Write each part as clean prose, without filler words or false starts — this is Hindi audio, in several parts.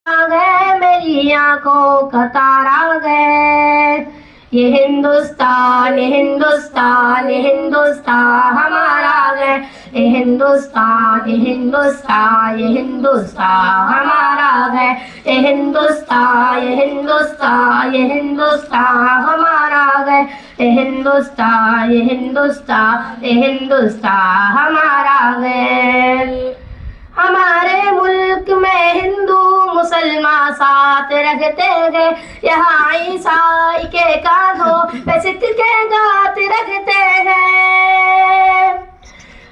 गए मेरी आंखों का तारा गए। ये हिंदुस्तान ये हिंदुस्तान ये हिंदुस्तान हमारा गए। ये हिंदुस्तान ये हिंदुस्तान ये हिंदुस्तान हमारा गए। ये हिंदुस्तान ये हिंदुस्तान ये हिंदुस्तान हमारा गए। ये हिंदुस्तान ये हिंदुस्तान ये हिंदुस्तान हमारा गए। हमारे मुल्क में हिंदू मुसलमान साथ रखते गए। यहाँ ईसाई के कांधों पे सिख के गात रखते गए।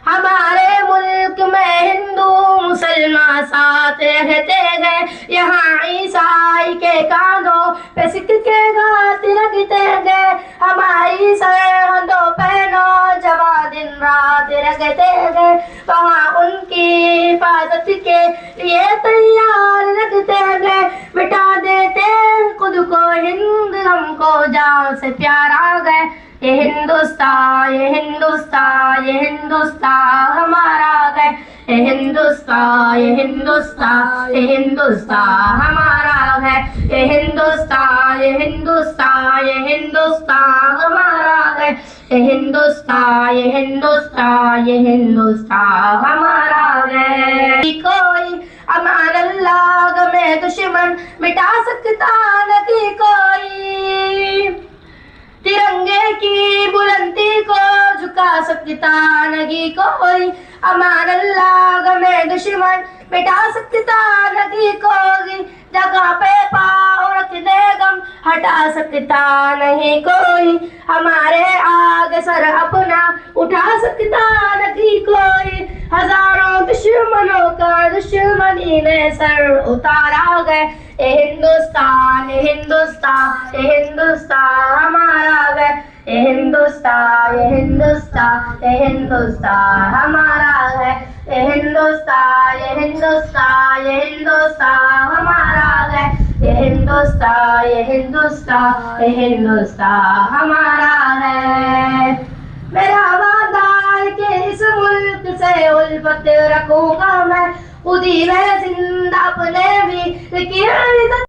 हमारे मुल्क में हिंदू मुसलमान साथ रहते गए। यहाँ ईसाई के कांधों पे सिख के गात रखते गए। हमारी सरहदों पे नौजवान दिन रात रखते गए। वहाँ उनकी हिफाजत के लिए तैयार रखते गए। मिटा देते खुद को हिंद हमको जान से प्यारा गए। ये हिंदुस्तान ये हिंदुस्तान ये हिंदुस्तान हमारा गए। ये हिंदुस्तान ये हिंदुस्तान ये हिंदुस्तान हमारा है। ये हिंदुस्तान ये हिंदुस्तान ये हिंदुस्तान हमारा है। ये हिंदुस्तान ये हिंदुस्तान ये हिंदुस्तान हमारा है। कोई अमान अल्लाह में दुश्मन मिटा सकता नहीं कोई। तिरंगे की बुलंदी को झुका सकता नहीं कोई। अमान अल्लाह में दुश्मन मिटा सकता नहीं कोई। जगह पे पाँव रख दे गम हटा सकता नहीं कोई। हमारे आगे सर अपना उठा सकता नहीं कोई। हजारों दुश्मनों का दुश्मनी ने सर उतारा गए। ये हिंदुस्तान ये हिंदुस्तान ये हिंदुस्तान हमारा गए। ये हिंदुस्तान ये हिंदुस्तान ये हिंदुस्तान हमारा है। ये हिंदुस्तान ये हिंदुस्तान ये हिंदुस्तान हमारा है। ये हिंदुस्तान ये हिंदुस्तान ये हिंदुस्तान हमारा है। मेरा वादा है कि इस मुल्क से उल्फत रखूंगा मैं। खुद ही मैं जिंदा अपने भी लेकिन